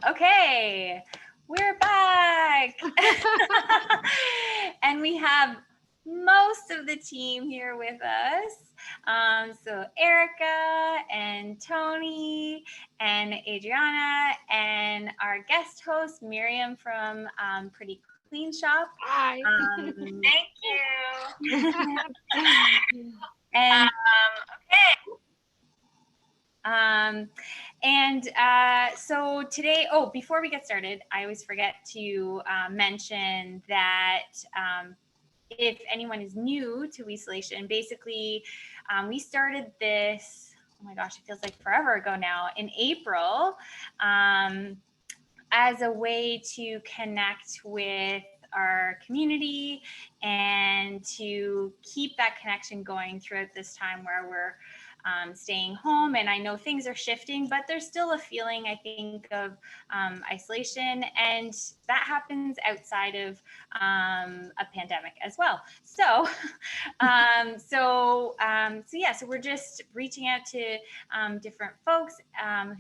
Okay, we're back. And we have most of the team here with us. So Erica and Tony and Adriana and our guest host, Miriam from Pretty Clean Shop. Hi. Thank you. And so today, before we get started, I always forget to mention that if anyone is new to We-Solation, basically we started this, oh my gosh, it feels like forever ago now, in April, as a way to connect with our community and to keep that connection going throughout this time where we're staying home. And I know things are shifting, but there's still a feeling, I think, of isolation, and that happens outside of a pandemic as well. So, so we're just reaching out to different folks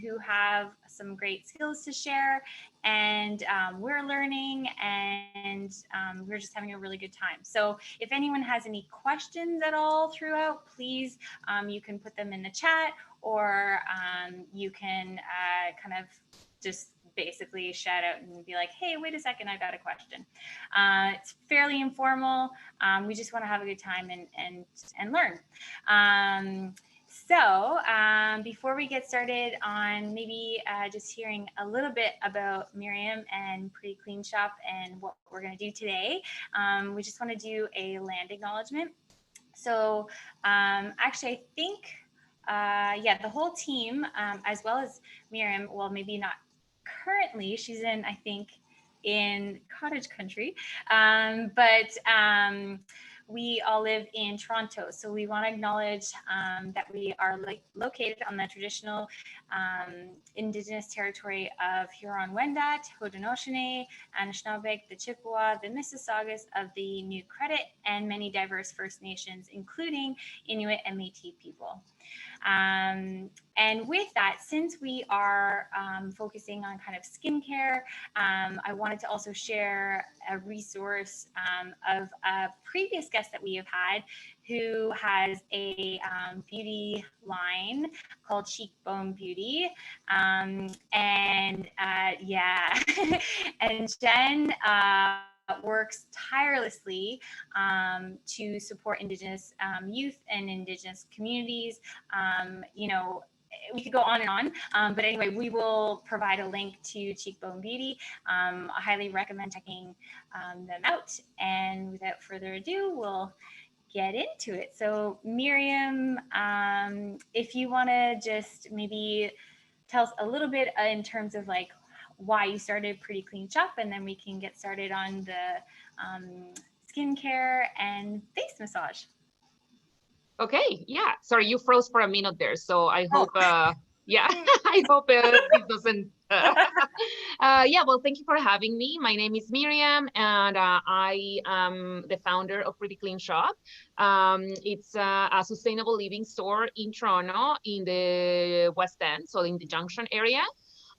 who have some great skills to share, and we're learning, and we're just having a really good time. So if anyone has any questions at all throughout, please, you can put them in the chat, or you can kind of just basically shout out and be like, hey, wait a second, I've got a question. It's fairly informal. We just want to have a good time and learn. So before we get started on maybe just hearing a little bit about Miriam and Pretty Clean Shop and what we're going to do today, we just want to do a land acknowledgement. So actually, I think, the whole team, as well as Miriam, well, maybe not currently, she's in, I think, in cottage country, but we all live in Toronto, so we want to acknowledge that we are located on the traditional Indigenous territory of Huron-Wendat, Haudenosaunee, Anishinaabe, the Chippewa, the Mississaugas of the New Credit, and many diverse First Nations, including Inuit and Métis people. And with that, since we are focusing on kind of skincare, I wanted to also share a resource of a previous guest that we have had, who has a beauty line called Cheekbone Beauty. And Jen works tirelessly to support Indigenous youth and Indigenous communities. We could go on and on, but anyway, we will provide a link to Cheekbone Beauty. I highly recommend checking them out. And without further ado, we'll get into it. So Miriam, if you want to just maybe tell us a little bit in terms of like why you started Pretty Clean Shop, and then we can get started on the skincare and face massage. Okay, yeah. Sorry, you froze for a minute there, so I hope, I hope this doesn't. Well, thank you for having me. My name is Miriam, and I am the founder of Pretty Clean Shop. It's a sustainable living store in Toronto, in the West End, so in the Junction area.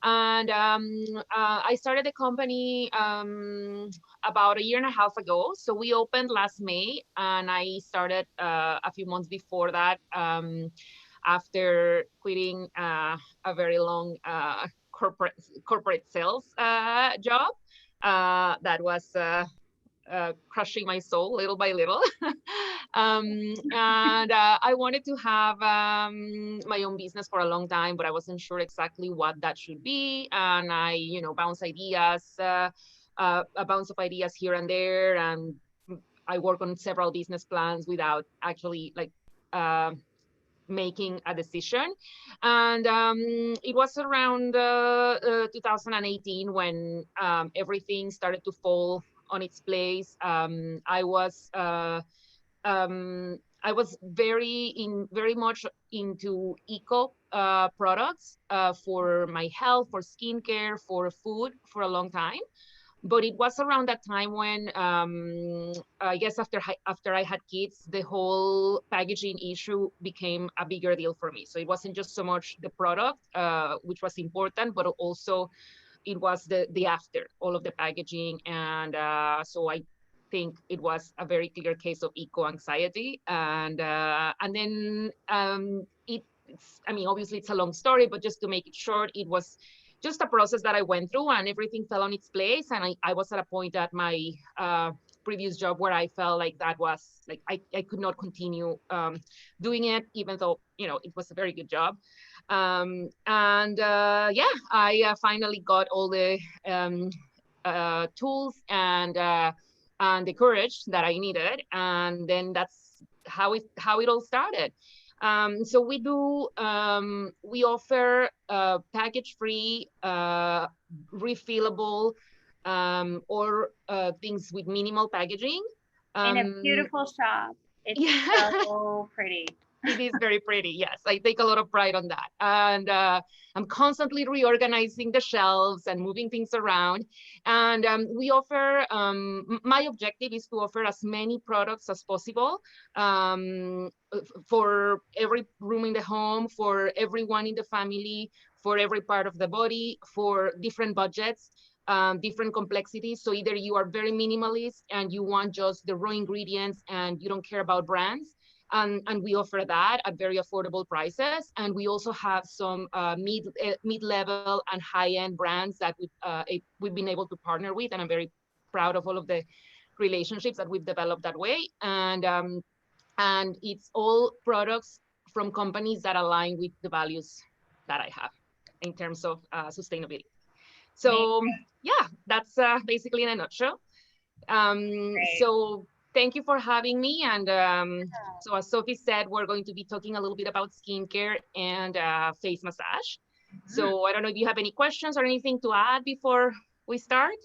And I started the company about 1.5 years ago. So we opened last May, and I started a few months before that, after quitting a very long corporate sales job that was crushing my soul little by little. I wanted to have my own business for a long time, but I wasn't sure exactly what that should be. And I, bounce a bounce of ideas here and there. And I work on several business plans without actually making a decision. And it was around 2018 when everything started to fall on its place. I was very much into eco products for my health, for skincare, for food for a long time. But it was around that time when I guess after I had kids, the whole packaging issue became a bigger deal for me. So it wasn't just so much the product, which was important, but also it was the after all of the packaging, and so I think it was a very clear case of eco-anxiety, and then I mean, obviously it's a long story, but just to make it short, it was just a process that I went through, and everything fell on its place. And I was at a point at my previous job where I felt like that was like I could not continue doing it, even though, you know, it was a very good job. Yeah, I finally got all the tools and the courage that I needed, and then that's how it all started. So we offer package-free, refillable, or things with minimal packaging. In a beautiful shop. It's Yeah. so pretty. It is very pretty. Yes, I take a lot of pride on that. And I'm constantly reorganizing the shelves and moving things around. And we offer, my objective is to offer as many products as possible for every room in the home, for everyone in the family, for every part of the body, for different budgets. Different complexities. So either you are very minimalist and you want just the raw ingredients and you don't care about brands, and we offer that at very affordable prices. And we also have some mid-level and high-end brands that we've been able to partner with, and I'm very proud of all of the relationships that we've developed that way. And it's all products from companies that align with the values that I have in terms of sustainability. So yeah, that's basically in a nutshell. So thank you for having me. And so as Sophie said, we're going to be talking a little bit about skincare and face massage. So I don't know if you have any questions or anything to add before we start.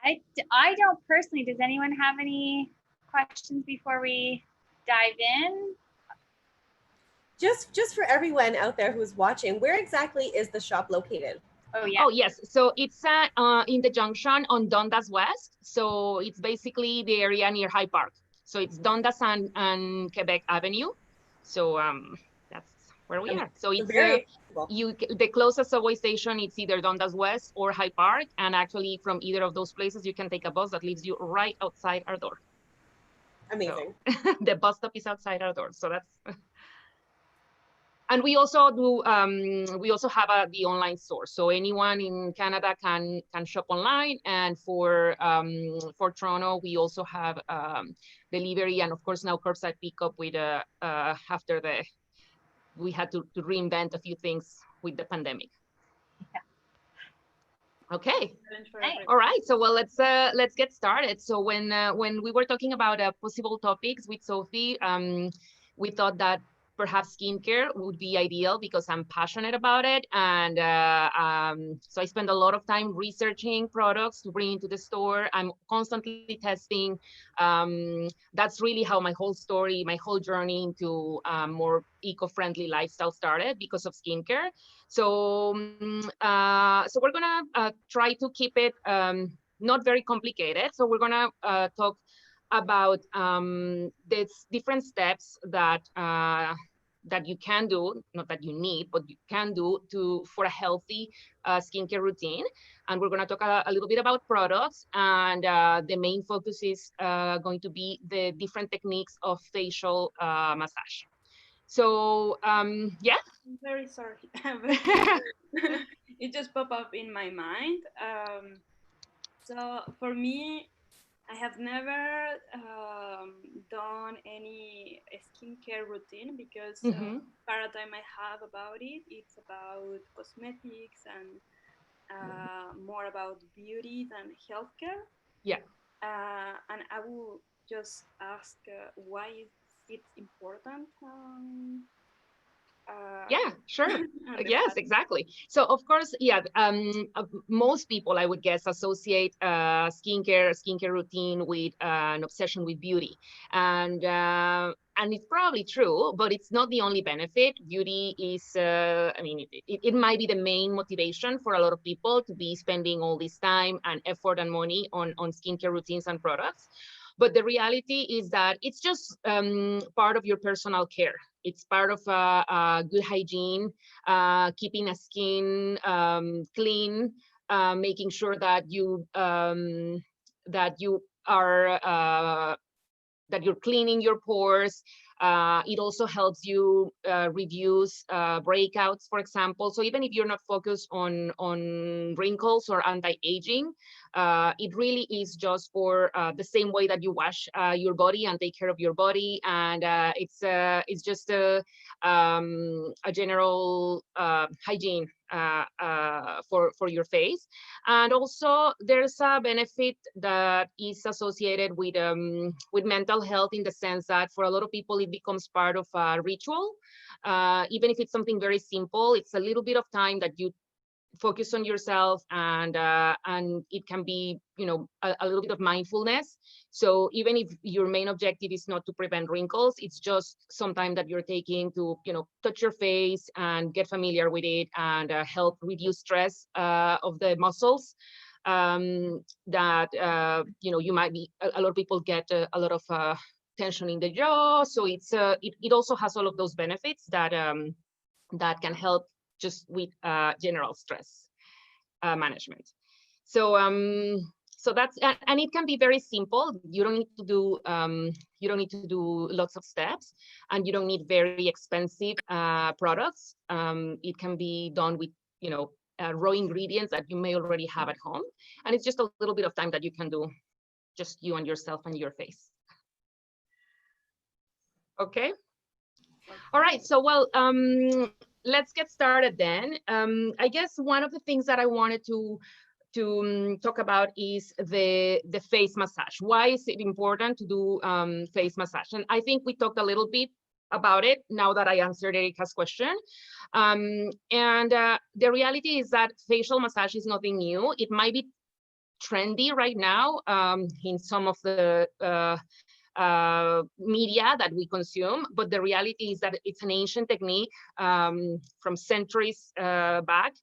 I don't personally. Does anyone have any questions before we dive in? Just for everyone out there who's watching, where exactly is the shop located? Oh, yeah. Oh, yes. So it's in the Junction on Dundas West. So it's basically the area near High Park. So it's Dundas and Quebec Avenue. So that's where we are. So it's the closest subway station, it's either Dundas West or High Park. And actually from either of those places, you can take a bus that leaves you right outside our door. Amazing. So, the bus stop is outside our door. So that's... And we also do. We also have the online store, so anyone in Canada can shop online. And for Toronto, we also have delivery, and of course now curbside pickup. With after we had to reinvent a few things with the pandemic. Yeah. Okay. All right. So well, let's get started. So when we were talking about possible topics with Sophie, we thought that perhaps skincare would be ideal because I'm passionate about it. And so I spend a lot of time researching products to bring into the store. I'm constantly testing. That's really how my whole story, my whole journey into more eco-friendly lifestyle started, because of skincare. So, so we're gonna try to keep it not very complicated. So we're gonna talk about these different steps that you can do, not that you need, but you can do for a healthy skincare routine. And we're going to talk a little bit about products, and the main focus is going to be the different techniques of facial massage. So yeah. I'm very sorry. It just popped up in my mind. So for me, I have never done any skincare routine, because paradigm I have about it, it's about cosmetics and more about beauty than healthcare. Yeah. And I will just ask why is it important? Yeah, sure. Yes, exactly. So of course, yeah, most people, I would guess, associate skincare routine with an obsession with beauty. And it's probably true, but it's not the only benefit. Beauty is, I mean, it might be the main motivation for a lot of people to be spending all this time and effort and money on skincare routines and products. But the reality is that it's just part of your personal care. It's part of good hygiene, keeping a skin clean, making sure that you are that you're cleaning your pores. It also helps you reduce breakouts, for example. So even if you're not focused on wrinkles or anti-aging, it really is just for the same way that you wash your body and take care of your body. And it's just a general hygiene for your face. And also there's a benefit that is associated with mental health, in the sense that for a lot of people it becomes part of a ritual. Even if it's something very simple, it's a little bit of time that you focus on yourself, and it can be, you know, a little bit of mindfulness. So even if your main objective is not to prevent wrinkles, it's just some time that you're taking to, you know, touch your face and get familiar with it, and help reduce stress of the muscles that you know, you might be, a lot of people get a lot of tension in the jaw. So it's it also has all of those benefits that that can help just with general stress management. So so that's, and it can be very simple. You don't need to do lots of steps, and you don't need very expensive products. It can be done with, you know, raw ingredients that you may already have at home, and it's just a little bit of time that you can do, just you and yourself and your face. Okay. All right. So well, let's get started then. I guess one of the things that I wanted to talk about is the face massage. Why is it important to do face massage? And I think we talked a little bit about it now that I answered Erica's question. And the reality is that facial massage is nothing new. It might be trendy right now in some of the media that we consume, but the reality is that it's an ancient technique from centuries back,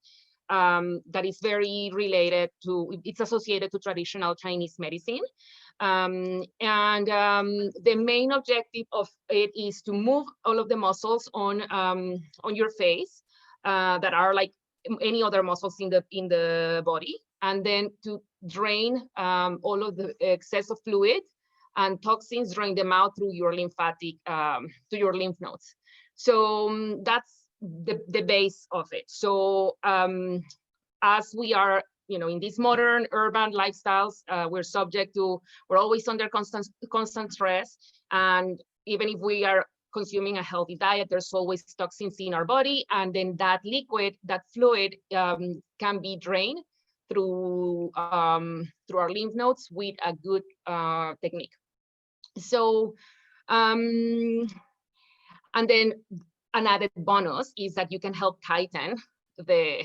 that is very related to, it's associated to traditional Chinese medicine. The main objective of it is to move all of the muscles on your face that are like any other muscles in the body, and then to drain all of the excess of fluid and toxins, drain them out through your lymphatic, to your lymph nodes. So that's the base of it. So as we are, you know, in these modern urban lifestyles, we're always under constant stress. And even if we are consuming a healthy diet, there's always toxins in our body. And then that liquid, that fluid can be drained through our lymph nodes with a good technique. So, and then an added bonus is that you can help tighten the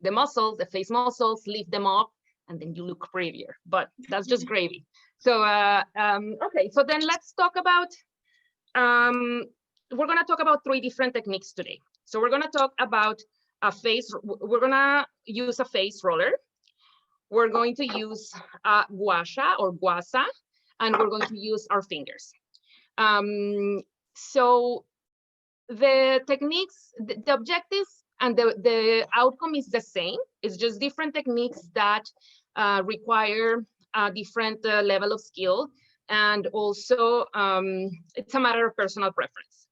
muscles, the face muscles, lift them up, and then you look prettier. But that's just gravy. So, okay, so then let's talk about, we're gonna talk about 3 different techniques today. So we're gonna talk about we're gonna use a face roller. We're going to use gua sha or guasa, and we're going to use our fingers. So the techniques, the objectives and the outcome is the same. It's just different techniques that require a different level of skill. And also it's a matter of personal preference.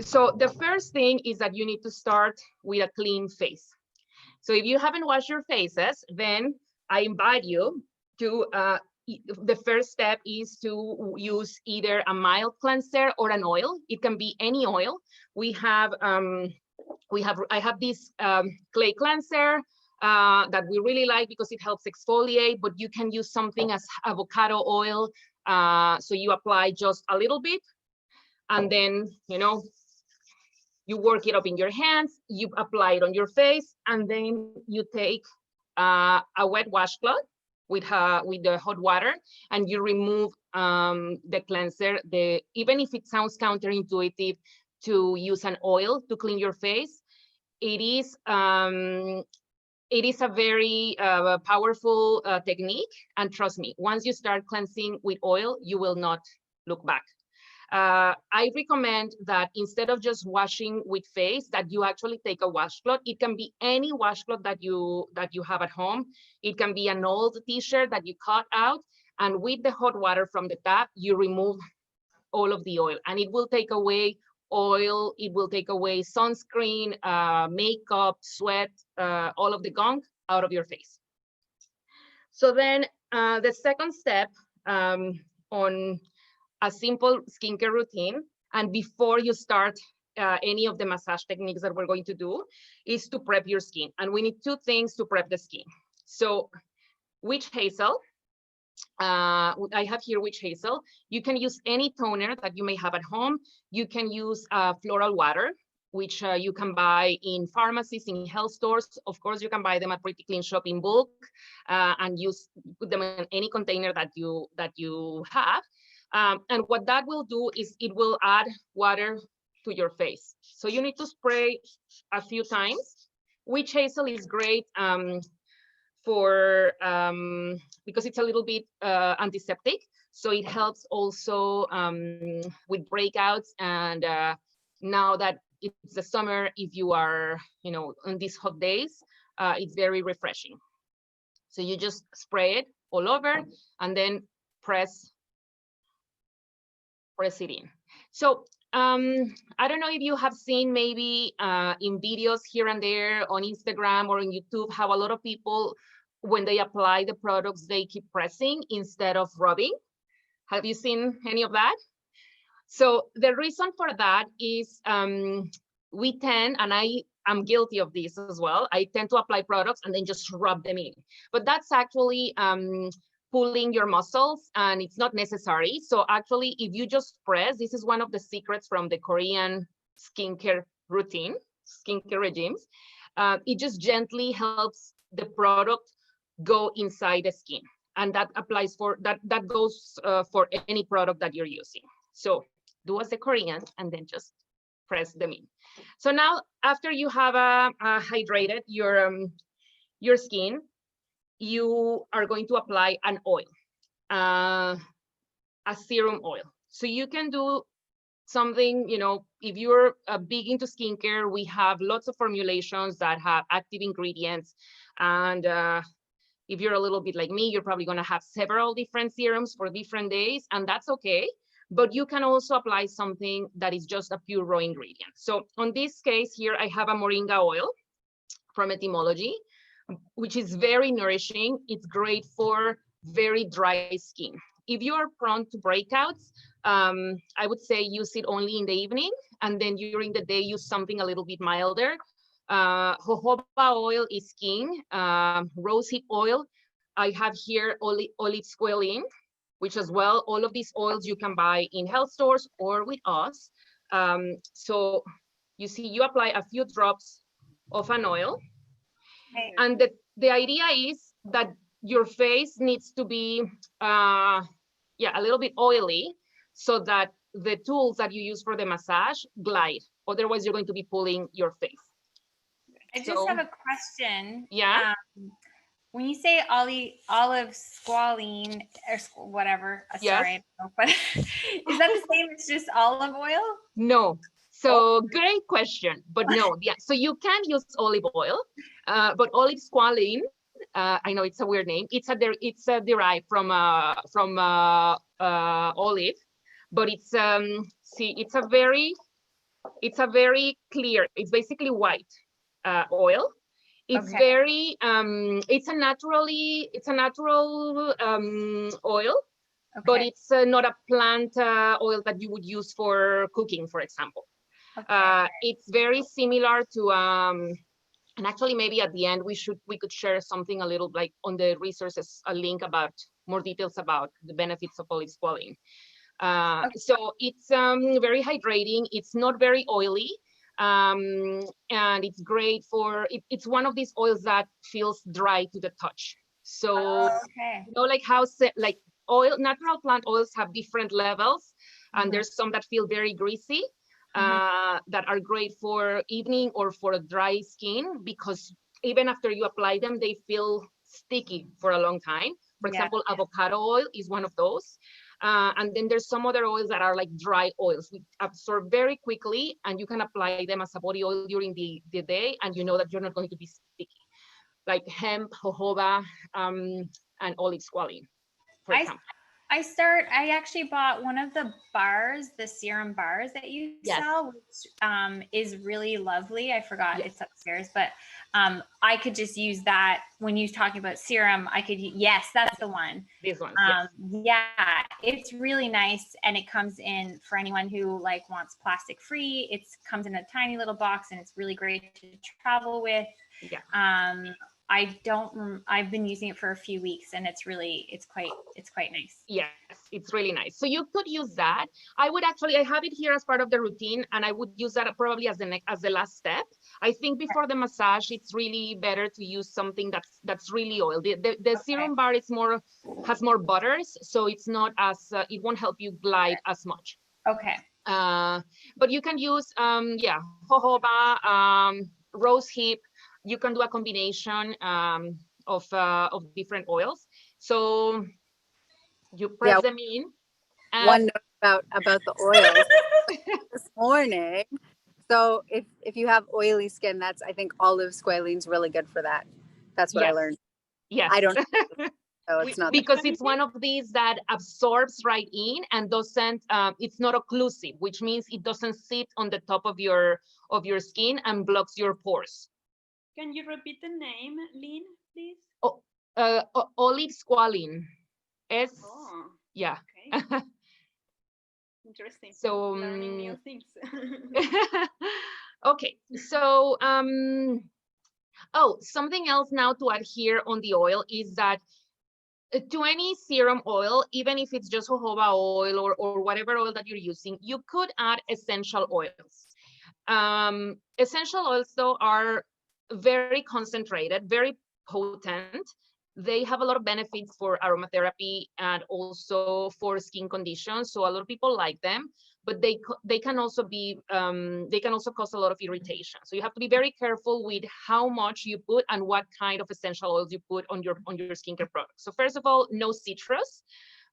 So the first thing is that you need to start with a clean face. So if you haven't washed your faces, then I invite you to, the first step is to use either a mild cleanser or an oil. It can be any oil. I have this clay cleanser that we really like because it helps exfoliate, but you can use something as avocado oil. So you apply just a little bit, and then, you know, you work it up in your hands, you apply it on your face, and then you take a wet washcloth with the hot water, and you remove the cleanser. Even if it sounds counterintuitive to use an oil to clean your face, it is a very powerful technique. And trust me, once you start cleansing with oil, you will not look back. I recommend that instead of just washing with face, that you actually take a washcloth. It can be any washcloth that you have at home. It can be an old t-shirt that you cut out, and with the hot water from the tap, you remove all of the oil, and it will take away oil, it will take away sunscreen, makeup, sweat, all of the gunk out of your face. So then the second step on a simple skincare routine, and before you start any of the massage techniques that we're going to do, is to prep your skin. And we need two things to prep the skin. So witch hazel, I have here witch hazel. You can use any toner that you may have at home. You can use floral water, which you can buy in pharmacies, in health stores. Of course, you can buy them at Pretty Clean Shop in bulk, and put them in any container that you have. And what that will do is it will add water to your face. So you need to spray a few times. Witch hazel is great for because it's a little bit antiseptic, so it helps also with breakouts. And now that it's the summer, if you are, on these hot days, it's very refreshing. So you just spray it all over and then press it in. So I don't know if you have seen maybe in videos here and there on Instagram or on YouTube, how a lot of people, when they apply the products, they keep pressing instead of rubbing. Have you seen any of that? So the reason for that is we tend, and I am guilty of this as well, I tend to apply products and then just rub them in. But that's actually pulling your muscles, and it's not necessary. So actually, if you just press, this is one of the secrets from the Korean skincare routine, skincare regimes. It just gently helps the product go inside the skin. And that applies for, that goes for any product that you're using. So do as the Koreans and then just press them in. So now, after you have hydrated your skin, you are going to apply an oil, a serum oil. So you can do something, if you're big into skincare, we have lots of formulations that have active ingredients. And if you're a little bit like me, you're probably going to have several different serums for different days, and that's okay. But you can also apply something that is just a pure raw ingredient. So on this case here, I have a Moringa oil from Etymology, which is very nourishing. It's great for very dry skin. If you are prone to breakouts, I would say use it only in the evening, and then during the day, use something a little bit milder. Jojoba oil is king. Rosehip oil, I have here olive squalane, which as well, all of these oils you can buy in health stores or with us. So you see, you apply a few drops of an oil. And the idea is that your face needs to be, a little bit oily, so that the tools that you use for the massage glide. Otherwise, you're going to be pulling your face. I just have a question. Yeah. When you say olive squalene or whatever, sorry, I don't know, but is that the same as just olive oil? No. So great question, but no. Yeah. So you can use olive oil, but olive squalene, I know it's a weird name. It's derived from olive, but it's it's a very clear. It's basically white oil. It's very it's a natural oil, but it's not a plant oil that you would use for cooking, for example. It's very similar to and actually maybe at the end we could share something a little like on the resources, a link about more details about the benefits of olive squalene. So it's very hydrating. It's not very oily. And it's great for it's one of these oils that feels dry to the touch. So like how natural plant oils have different levels, and there's some that feel very greasy, that are great for evening or for a dry skin, because even after you apply them, they feel sticky for a long time. For example, avocado oil is one of those. And then there's some other oils that are like dry oils, which absorb very quickly, and you can apply them as a body oil during the day, and you know that you're not going to be sticky, like hemp, jojoba, and olive squalane, for example. I actually bought one of the bars, the serum bars that you sell, which is really lovely. I forgot it's upstairs, but I could just use that when you're talking about serum. I could, yes, that's the one. This one, yeah, it's really nice, and it comes in for anyone who like wants plastic free. It comes in a tiny little box, and it's really great to travel with. Yeah. I've been using it for a few weeks, and it's quite nice. Yes, it's really nice. So you could use that. I have it here as part of the routine, and I would use that probably as the last step. I think before the massage, it's really better to use something that's really oil. The serum bar has more butters, so it's not as it won't help you glide as much. Okay. But you can use jojoba, rosehip. You can do a combination of different oils. So you press them in. One note about the oils this morning. So if you have oily skin, I think olive squalane's really good for that. That's what I learned. Yes. I don't know. So it's not because it's one of these that absorbs right in and doesn't it's not occlusive, which means it doesn't sit on the top of your skin and blocks your pores. Can you repeat the name, Lynn, please? Olive squalane. Yeah. Okay. Interesting. So learning new things. Okay. So something else now to add here on the oil is that to any serum oil, even if it's just jojoba oil or whatever oil that you're using, you could add essential oils. Essential oils, though, are very concentrated, very potent. They have a lot of benefits for aromatherapy and also for skin conditions. So a lot of people like them, but they can also be they can also cause a lot of irritation. So you have to be very careful with how much you put and what kind of essential oils you put on your skincare products. So first of all, no citrus,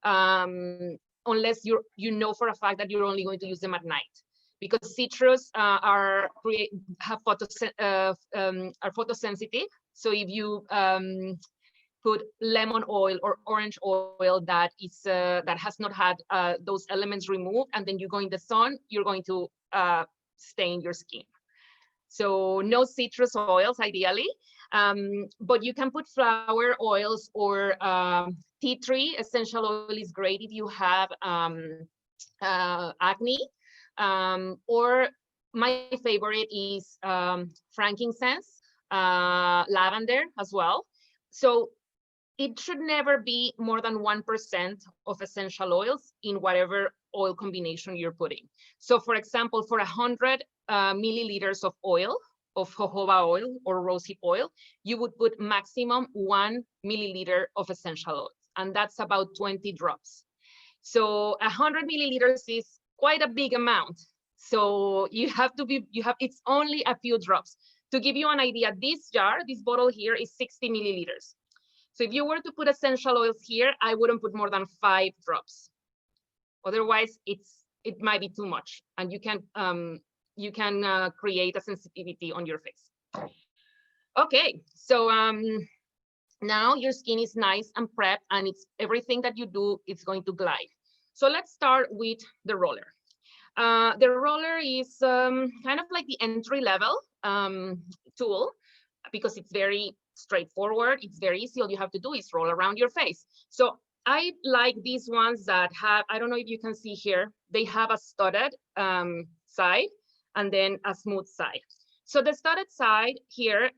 unless you know for a fact that you're only going to use them at night, because citrus are photosensitive. So if you put lemon oil or orange oil that has not had those elements removed, and then you go in the sun, you're going to stain your skin. So no citrus oils ideally, but you can put flower oils or tea tree essential oil is great if you have acne, or my favorite is frankincense, lavender as well. So it should never be more than 1% of essential oils in whatever oil combination you're putting. So for example, for 100 milliliters of oil, of jojoba oil or rosehip oil, you would put maximum 1 milliliter of essential oils, and that's about 20 drops. So 100 milliliters is quite a big amount. So it's only a few drops. To give you an idea, this bottle here is 60 milliliters. So if you were to put essential oils here, I wouldn't put more than 5 drops. Otherwise, it might be too much, and you can create a sensitivity on your face. Okay, so now your skin is nice and prepped, and everything that you do, it's going to glide. So let's start with the roller. The roller is kind of like the entry-level tool, because it's very straightforward. It's very easy. All you have to do is roll around your face. So I like these ones that have, I don't know if you can see here, they have a studded side and then a smooth side. So the studded side here,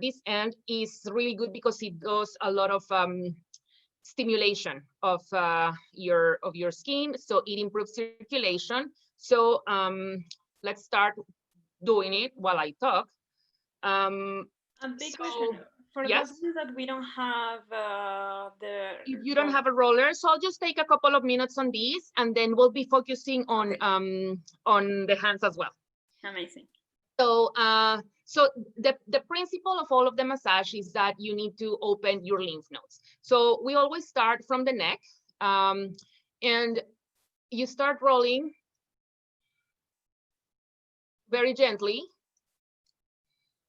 this end is really good because it does a lot of stimulation of your skin. So it improves circulation. So let's start doing it while I talk. A big question. For those that we don't have if you don't have a roller, so I'll just take a couple of minutes on these, and then we'll be focusing on the hands as well. Amazing. So so the principle of all of the massage is that you need to open your lymph nodes. So we always start from the neck. And you start rolling very gently.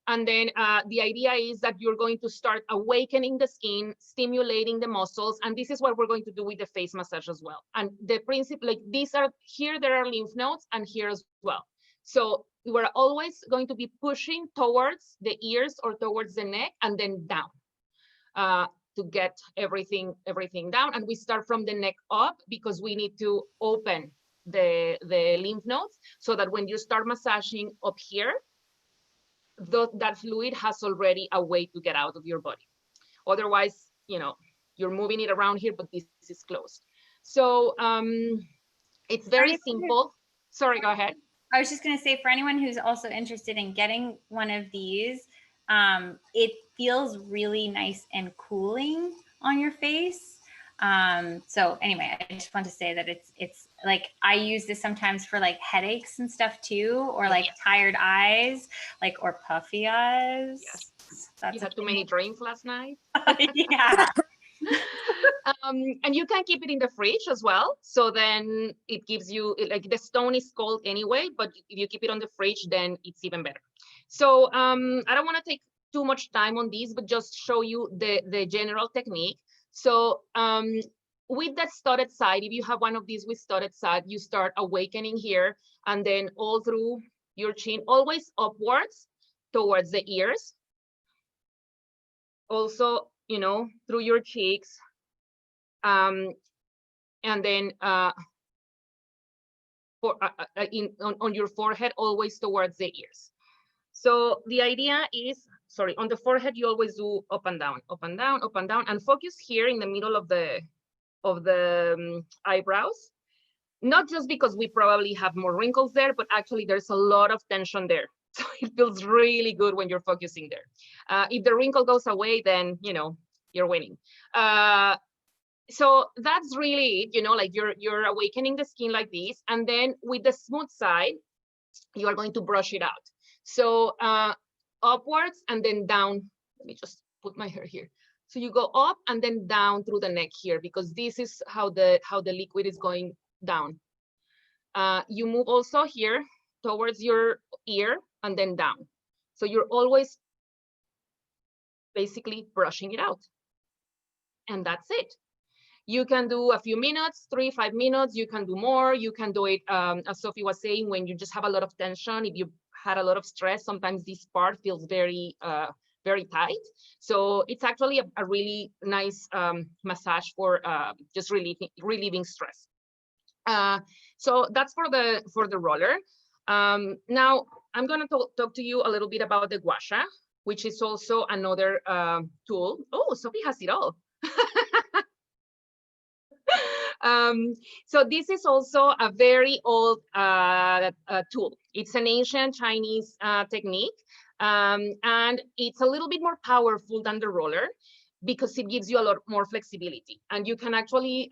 And then the idea is that you're going to start awakening the skin, stimulating the muscles. And this is what we're going to do with the face massage as well. And the principle, like these are, here there are lymph nodes and here as well. So we're always going to be pushing towards the ears or towards the neck and then down to get everything down. And we start from the neck up because we need to open the lymph nodes so that when you start massaging up here, that fluid has already a way to get out of your body. Otherwise, you know, you're moving it around here, but this is closed. So it's very simple. Sorry, go ahead. I was just going to say, for anyone who's also interested in getting one of these, it feels really nice and cooling on your face. So anyway, I just want to say that it's like, I use this sometimes for like headaches and stuff too, or like tired eyes, like, or puffy eyes. Yes. That's you had too many drinks last night. Yeah. And you can keep it in the fridge as well. So then it gives you, like, the stone is cold anyway, but if you keep it on the fridge, then it's even better. So I don't want to take too much time on these, but just show you the general technique. So with that studded side, if you have one of these with studded side, you start awakening here and then all through your chin, always upwards towards the ears. Also, you know, through your cheeks. And then on your forehead, always towards the ears. So the idea is, sorry, on the forehead, you always do up and down, up and down, up and down, and focus here in the middle of the eyebrows. Not just because we probably have more wrinkles there, but actually there's a lot of tension there. So it feels really good when you're focusing there. If the wrinkle goes away, then, you know, you're winning. So that's really it, you know, like you're awakening the skin like this. And then with the smooth side, you are going to brush it out. So upwards and then down. Let me just put my hair here. So you go up and then down through the neck here, because this is how the liquid is going down. You move also here towards your ear and then down. So you're always basically brushing it out. And that's it. You can do a few minutes, 3-5 minutes. You can do more. You can do it, as Sophie was saying, when you just have a lot of tension. If you had a lot of stress, sometimes this part feels very, very tight. So it's actually a really nice massage for just relieving stress. So that's for the roller. Now I'm going to talk to you a little bit about the gua sha, which is also another tool. Oh, Sophie has it all. So this is also a very old tool. It's an ancient Chinese technique, and it's a little bit more powerful than the roller because it gives you a lot more flexibility, and you can actually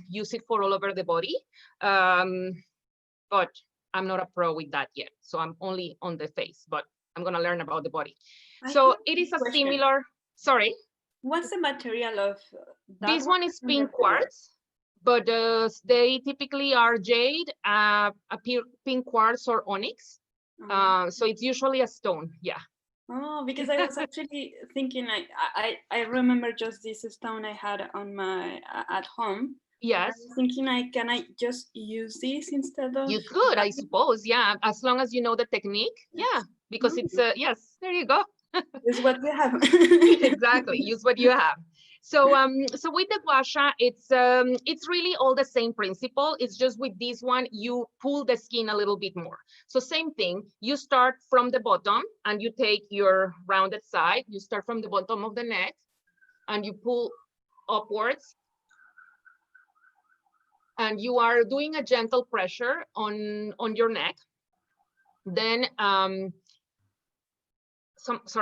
use it for all over the body. But I'm not a pro with that yet, so I'm only on the face, but I'm gonna learn about the body. So it is a similar, sorry? What's the material of that? This one is pink quartz. But they typically are jade, pink quartz, or onyx. So it's usually a stone, yeah. Oh, because I was actually thinking, like, I remember just this stone I had on my at home. Yes. I was thinking, like, can I just use this instead of? You could, I suppose, yeah, as long as you know the technique, yeah, because it's yes, there you go. Use what you have. Exactly, use what you have. So so with the gua sha, it's really all the same principle. It's just with this one, you pull the skin a little bit more. So same thing, you start from the bottom and you take your rounded side, you start from the bottom of the neck and you pull upwards. And you are doing a gentle pressure on your neck. Then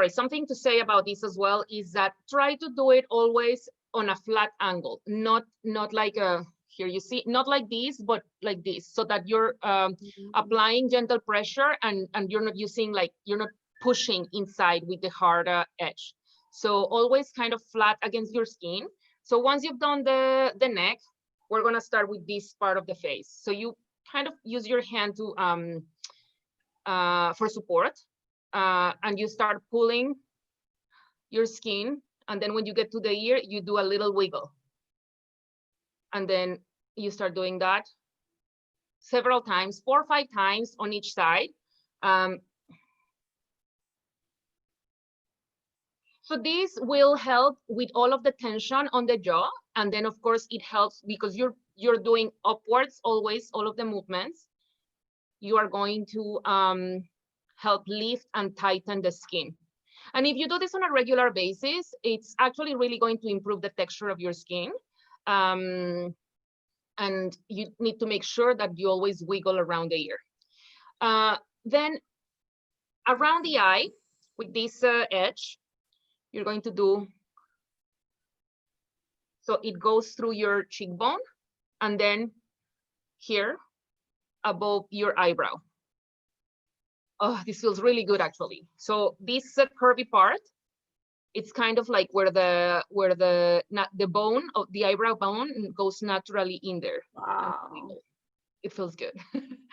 something to say about this as well is that try to do it always on a flat angle, not like here you see, not like this, but like this, so that you're applying gentle pressure and you're not using, like, you're not pushing inside with the hard edge. So always kind of flat against your skin. So once you've done the neck, we're gonna start with this part of the face. So you kind of use your hand to for support, and you start pulling your skin, and then when you get to the ear, you do a little wiggle, and then you start doing that several times, 4 or 5 times on each side. So this will help with all of the tension on the jaw, and then of course it helps because you're doing upwards always, all of the movements. You are going to help lift and tighten the skin. And if you do this on a regular basis, it's actually really going to improve the texture of your skin. And you need to make sure that you always wiggle around the ear. Then around the eye, with this edge, you're going to do, so it goes through your cheekbone, and then here, above your eyebrow. Oh, this feels really good, actually. So this curvy part, it's kind of like where the bone of the eyebrow bone goes naturally in there. Wow. It feels good.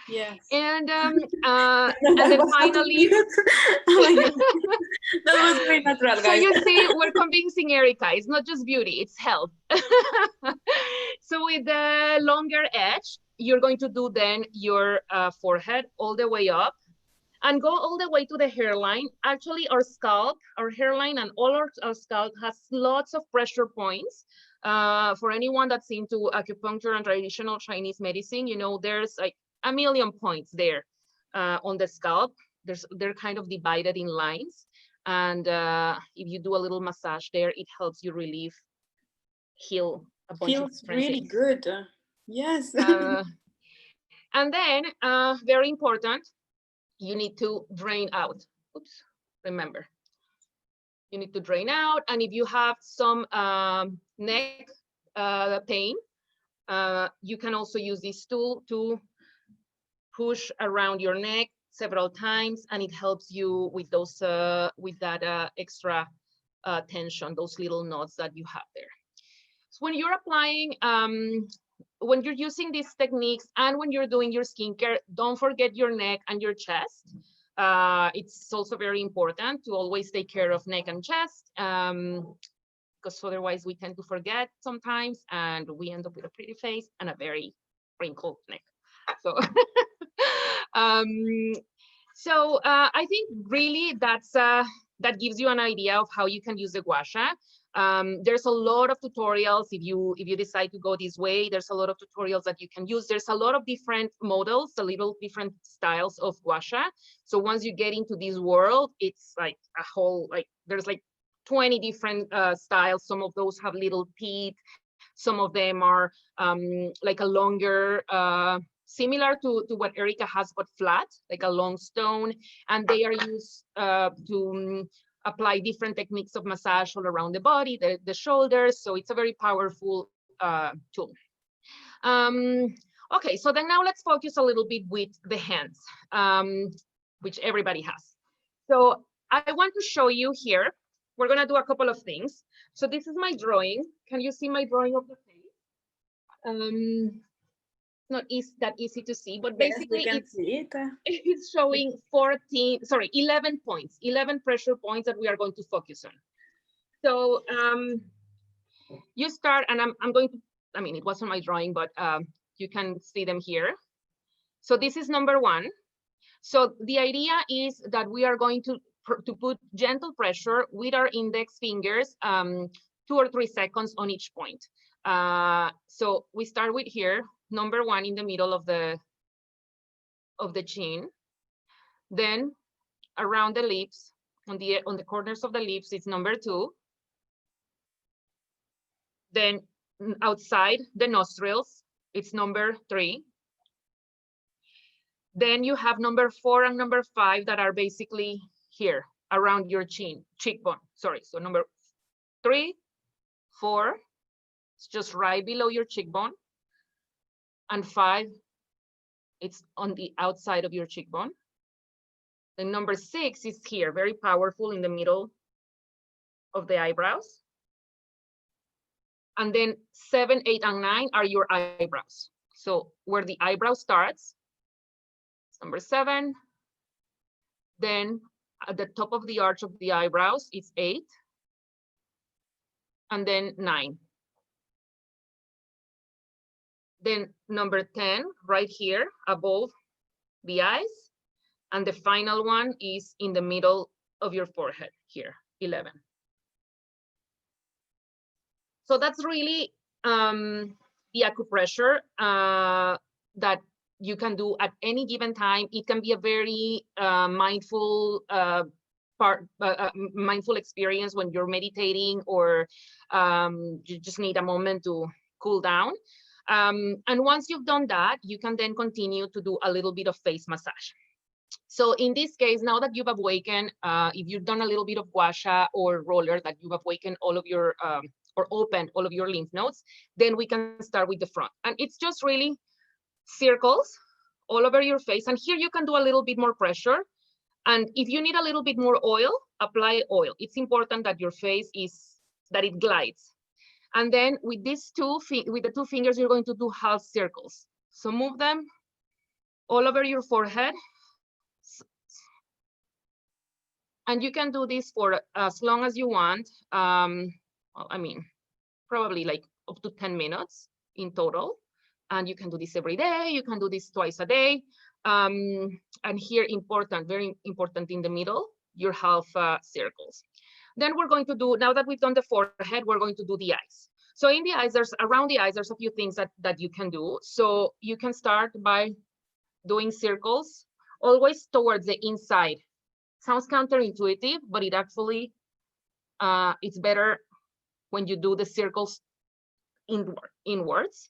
Yes. And then finally, oh my God. That was very natural, guys. So you see, we're convincing Erica. It's not just beauty, it's health. So with the longer edge, you're going to do then your forehead all the way up and go all the way to the hairline. Actually, our scalp, our hairline, and all our scalp has lots of pressure points. For anyone that's into acupuncture and traditional Chinese medicine, you know, there's like a million points there on the scalp. They're kind of divided in lines. And if you do a little massage there, it helps you relieve, heal a bunch of different really things. Good. Yes. And then, very important, you need to drain out. Oops, remember. You need to drain out. And if you have some neck pain, you can also use this tool to push around your neck several times, and it helps you with those with that extra tension, those little knots that you have there. So when you're applying, when you're using these techniques and when you're doing your skincare, don't forget your neck and your chest. It's also very important to always take care of neck and chest, because otherwise we tend to forget sometimes, and we end up with a pretty face and a very wrinkled neck. So, I think really that gives you an idea of how you can use the gua sha. There's a lot of tutorials if you decide to go this way. There's a lot of tutorials that you can use. There's a lot of different models, a little different styles of gua sha. So once you get into this world, it's like a whole, like there's like 20 different styles. Some of those have little teeth. Some of them are like a longer, similar to what Erica has, but flat, like a long stone. And they are used to apply different techniques of massage all around the body, the shoulders. So it's a very powerful tool. Okay, so then now let's focus a little bit with the hands, which everybody has. So I want to show you here, we're gonna do a couple of things. So this is my drawing. Can you see my drawing of the face? Not that easy to see, but basically it's showing 11 points, 11 pressure points that we are going to focus on. So you start, and I'm going to, I mean, it wasn't my drawing, but you can see them here. So this is number 1. So the idea is that we are going to put gentle pressure with our index fingers, 2 or 3 seconds on each point. So we start with here, number 1 in the middle of the chin. Then around the lips, on the corners of the lips, it's number 2. Then outside the nostrils, it's number 3. Then you have number 4 and number 5 that are basically here around your cheekbone. Sorry, so number 3, 4, it's just right below your cheekbone. And 5, it's on the outside of your cheekbone. Then number 6 is here, very powerful in the middle of the eyebrows. And then 7, 8, and 9 are your eyebrows. So where the eyebrow starts, number 7. Then at the top of the arch of the eyebrows, it's 8. And then 9. Then number 10, right here above the eyes. And the final one is in the middle of your forehead here, 11. So that's really the acupressure that you can do at any given time. It can be a very mindful mindful experience when you're meditating, or you just need a moment to cool down. And once you've done that, you can then continue to do a little bit of face massage. So in this case, now that you've awakened, if you've done a little bit of gua sha or roller, that you've awakened all of your or opened all of your lymph nodes, then we can start with the front. And it's just really circles all over your face. And here you can do a little bit more pressure. And if you need a little bit more oil, apply oil. It's important that your face that it glides. And then with these with the 2 fingers, you're going to do half circles. So move them all over your forehead. And you can do this for as long as you want. Well, I mean, probably like up to 10 minutes in total. And you can do this every day. You can do this twice a day. And here, very important in the middle, your half circles. Then we're going to do, now that we've done the forehead, we're going to do the eyes. So in the eyes, around the eyes, there's a few things that you can do. So you can start by doing circles, always towards the inside. Sounds counterintuitive, but it actually, it's better when you do the circles inwards.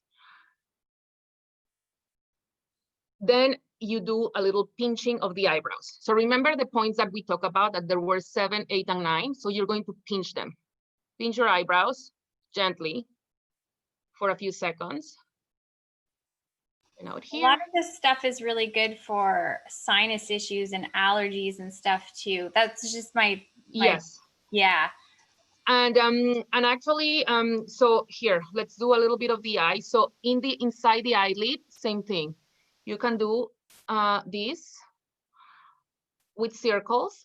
Then you do a little pinching of the eyebrows. So remember the points that we talked about, that there were 7, 8, and 9. So you're going to pinch them. Pinch your eyebrows gently for a few seconds. And out here. A lot of this stuff is really good for sinus issues and allergies and stuff too. That's just my yes. Yeah. And actually, so here, let's do a little bit of the eye. So inside the eyelid, same thing. You can do this with circles.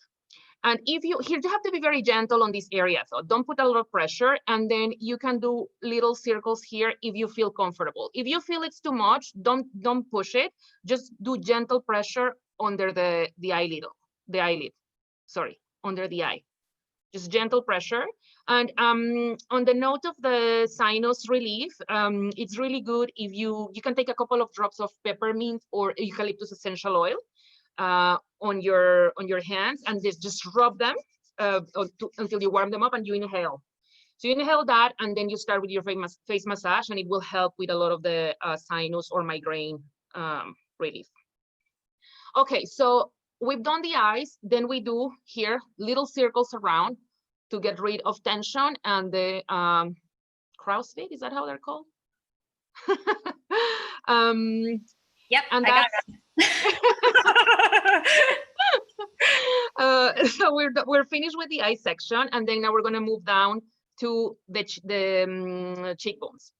And here you have to be very gentle on this area. So don't put a lot of pressure. And then you can do little circles here if you feel comfortable. If you feel it's too much, don't push it. Just do gentle pressure under the eyelid. Sorry, under the eye. Just gentle pressure. And on the note of the sinus relief, it's really good if you can take a couple of drops of peppermint or eucalyptus essential oil on your hands, and just rub them until you warm them up, and you inhale. So you inhale that, and then you start with your face massage, and it will help with a lot of the sinus or migraine relief. Okay, so we've done the eyes. Then we do here little circles around to get rid of tension and the crow's feet. Is that how they're called? Yep, and I got it. So we're finished with the eye section, and then now we're going to move down to the cheekbones.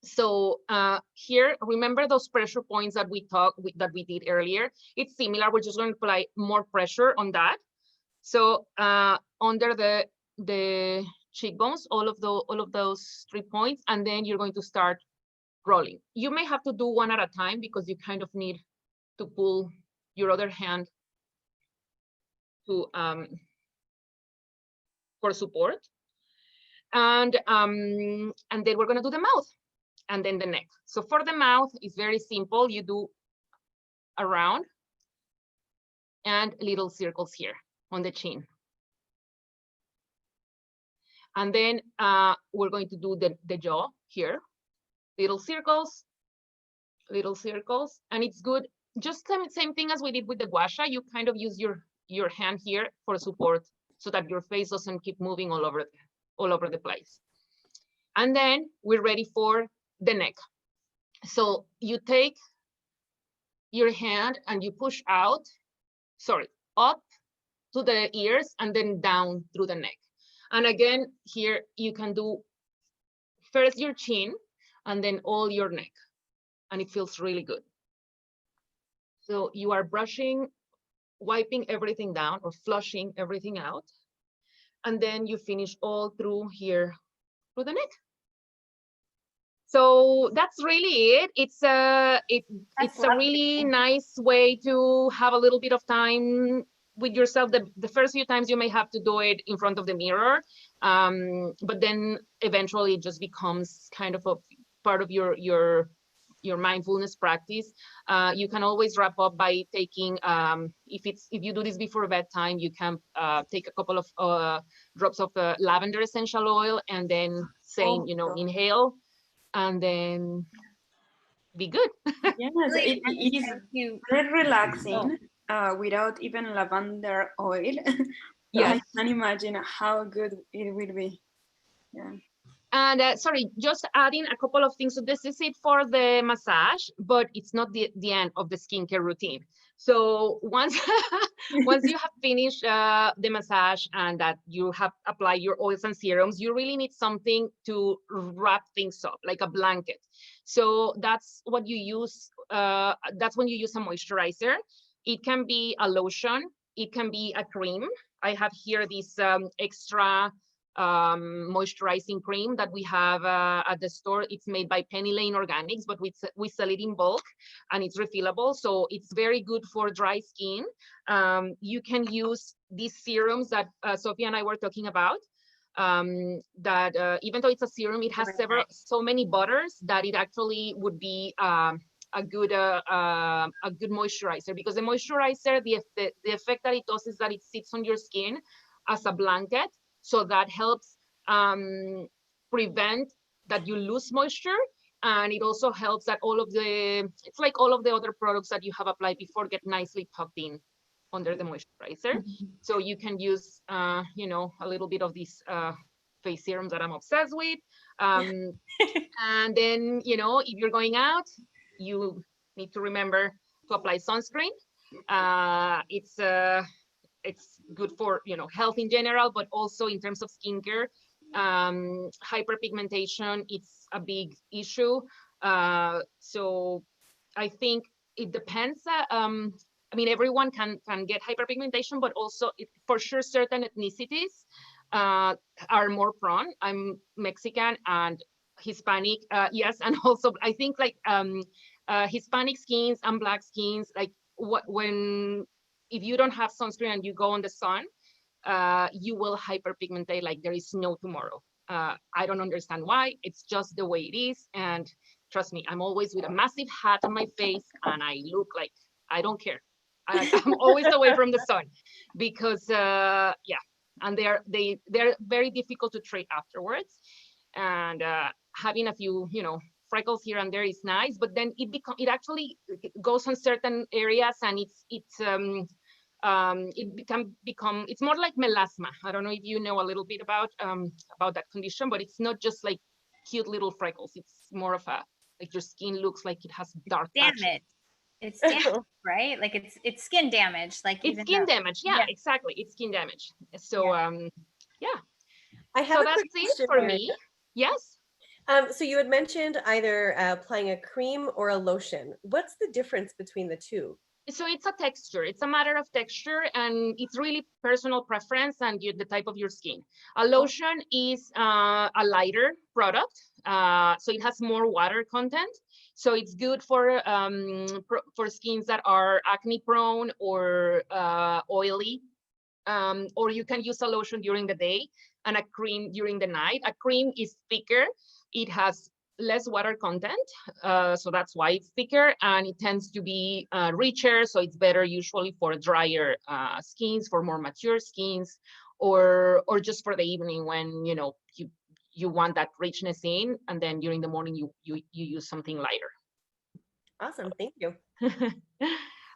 So here, remember those pressure points that we did earlier? It's similar. We're just going to apply more pressure on that. So under the cheekbones, all of those 3 points, and then you're going to start rolling. You may have to do one at a time because you kind of need to pull your other hand to for support. And then we're going to do the mouth and then the neck. So for the mouth, it's very simple. You do around and little circles here on the chin. And then we're going to do the jaw here. Little circles, and it's good. Just same thing as we did with the gua sha. You kind of use your hand here for support so that your face doesn't keep moving all over the place. And then we're ready for the neck. So you take your hand and you push out, up to the ears and then down through the neck. And again, here you can do first your chin and then all your neck. And it feels really good. So you are brushing, wiping everything down or flushing everything out. And then you finish all through here, through the neck. So that's really it. It's a really nice way to have a little bit of time with yourself. The first few times you may have to do it in front of the mirror, but then eventually it just becomes kind of a part of your mindfulness practice. You can always wrap up by taking, if you do this before bedtime, you can take a couple of drops of lavender essential oil and then saying, inhale. And then be good. Yes, it is very relaxing without even lavender oil. Yes. I can imagine how good it will be. Yeah. And sorry, just adding a couple of things. So this is it for the massage, but it's not the end of the skincare routine. So once you have finished the massage and that you have applied your oils and serums, you really need something to wrap things up, like a blanket. So that's what you use. That's when you use a moisturizer. It can be a lotion. It can be a cream. I have here this extra moisturizing cream that we have at the store. It's made by Penny Lane Organics, but we sell it in bulk and it's refillable. So it's very good for dry skin. You can use these serums that Sophia and I were talking about. That even though it's a serum, it has so many butters that it actually would be a good moisturizer, because the moisturizer, the effect that it does is that it sits on your skin as a blanket. So that helps prevent that you lose moisture. And it also helps that it's like all of the other products that you have applied before get nicely tucked in under the moisturizer. Mm-hmm. So you can use, a little bit of these face serums that I'm obsessed with. And then, if you're going out, you need to remember to apply sunscreen. It's good for health in general, but also in terms of skincare. Hyperpigmentation, it's a big issue. So I think it depends. Everyone can get hyperpigmentation, but also for sure certain ethnicities are more prone. I'm Mexican and Hispanic, yes, and also I think like Hispanic skins and Black skins, like if you don't have sunscreen and you go on the sun, you will hyperpigmentate like there is no tomorrow. I don't understand why. It's just the way it is. And trust me, I'm always with a massive hat on my face and I look like I don't care. I'm always away from the sun because, and they're very difficult to treat afterwards. And having a few, freckles here and there is nice, but then it actually goes on certain areas and it's more like melasma. I don't know if you know a little bit about that condition, but it's not just like cute little freckles. It's more of like your skin looks like it has dark damage. Patches. It's damage, right? Like it's skin damage. Like it's skin damage. Yeah, exactly. It's skin damage. So yeah. I have that's it for me. Yes. So you had mentioned either applying a cream or a lotion. What's the difference between the two? So it's a texture. It's a matter of texture, and it's really personal preference and the type of your skin. A lotion is a lighter product, so it has more water content. So it's good for skins that are acne prone or oily. Or you can use a lotion during the day and a cream during the night. A cream is thicker. It has less water content, so that's why it's thicker, and it tends to be richer, so it's better usually for drier skins, for more mature skins, or just for the evening when you want that richness in, and then during the morning you use something lighter. Awesome, thank you.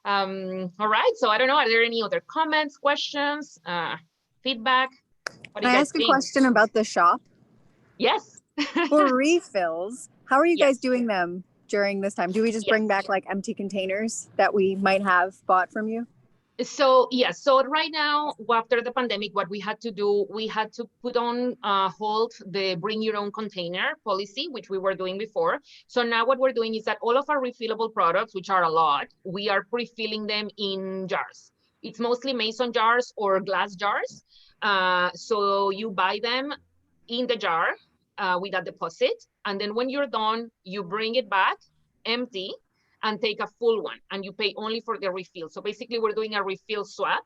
All right, so I don't know, are there any other comments, questions, feedback? Can I ask a question about the shop? Yes. For refills, how are you guys doing them during this time? Do we just bring back like empty containers that we might have bought from you? So yes, so right now, after the pandemic, what we had to do, we had to put on hold the bring your own container policy, which we were doing before. So now what we're doing is that all of our refillable products, which are a lot, we are pre-filling them in jars. It's mostly mason jars or glass jars. So you buy them in the jar with a deposit, and then when you're done, you bring it back empty and take a full one, and you pay only for the refill. So basically we're doing a refill swap,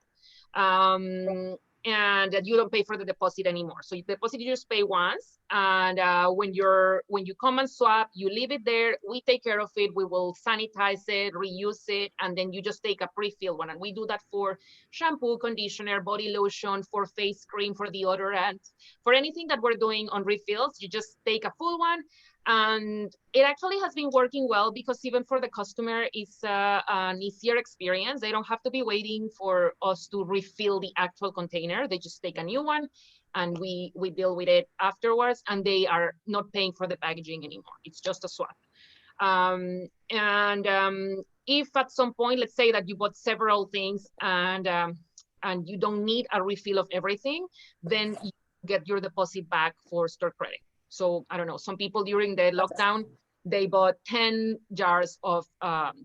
and you don't pay for the deposit anymore. So you deposit, you just pay once, and when you come and swap, you leave it there, we take care of it, we will sanitize it, reuse it, and then you just take a pre-fill one. And we do that for shampoo, conditioner, body lotion, for face cream, for deodorant, for anything that we're doing on refills, you just take a full one. And it actually has been working well, because even for the customer, it's an easier experience. They don't have to be waiting for us to refill the actual container. They just take a new one, and we deal with it afterwards, and they are not paying for the packaging anymore. It's just a swap. If at some point, let's say that you bought several things and you don't need a refill of everything, then you get your deposit back for store credit. So I don't know, some people during the lockdown, they bought 10 jars of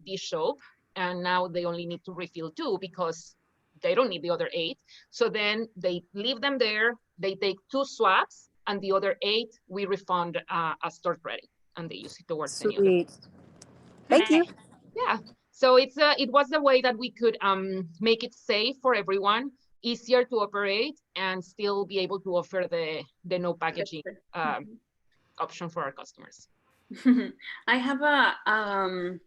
dish soap, and now they only need to refill 2 because they don't need the other 8. So then they leave them there, they take 2 swaps, and the other 8 we refund as store credit, and they use it towards any other. Sweet. Thank you. Yeah, so it was the way that we could make it safe for everyone, easier to operate, and still be able to offer the no packaging option for our customers. I have a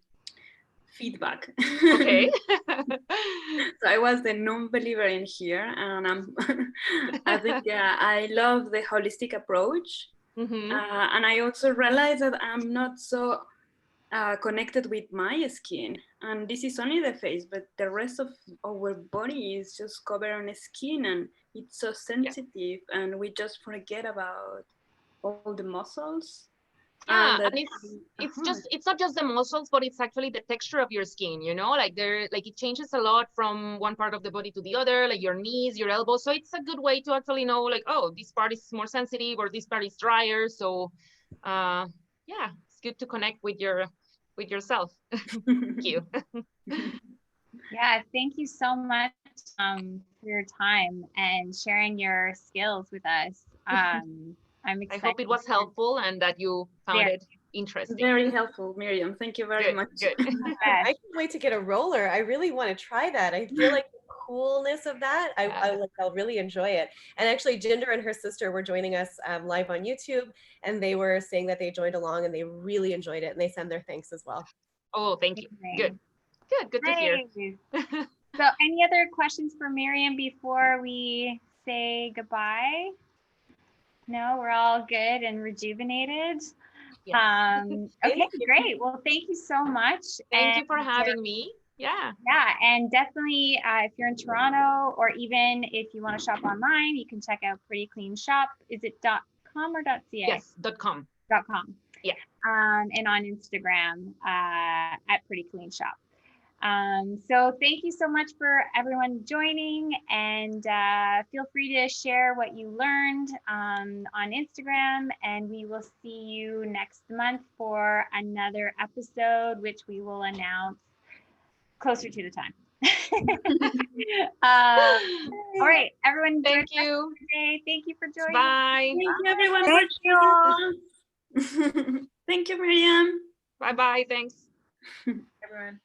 feedback. Okay. So I was the non-believer in here, and I think I love the holistic approach. Mm-hmm. And I also realized that I'm not so connected with my skin, and this is only the face, but the rest of our body is just covered on skin, and it's so sensitive, and we just forget about all the muscles. Yeah, and it's not just the muscles, but it's actually the texture of your skin, you know, like it changes a lot from one part of the body to the other, like your knees, your elbows. So it's a good way to actually know, like, oh, this part is more sensitive or this part is drier. So yeah, it's good to connect with yourself. Thank you. Yeah, thank you so much for your time and sharing your skills with us. I'm excited. I hope it was helpful and that you found it interesting. Very helpful, Miriam. Thank you very much. Good. I can't wait to get a roller. I really want to try that. I feel like the coolness of that, I'll really enjoy it. And actually, Jinder and her sister were joining us live on YouTube, and they were saying that they joined along and they really enjoyed it, and they send their thanks as well. Oh, thank you. Good to hear. So any other questions for Miriam before we say goodbye? No, we're all good and rejuvenated. Yes. Okay, great. Well, thank you so much. Thank you for having me. Yeah, and definitely if you're in Toronto, or even if you want to shop online, you can check out Pretty Clean Shop. Is it .com or .ca? Yes, .com. .com. Yeah. And on Instagram at Pretty Clean Shop. So thank you so much for everyone joining, and feel free to share what you learned on Instagram, and we will see you next month for another episode, which we will announce closer to the time. All right, everyone. Thank you. Thank you for joining. Bye. Thank you, everyone. Thank you. Thank you, Miriam. Bye-bye. Thanks. Everyone.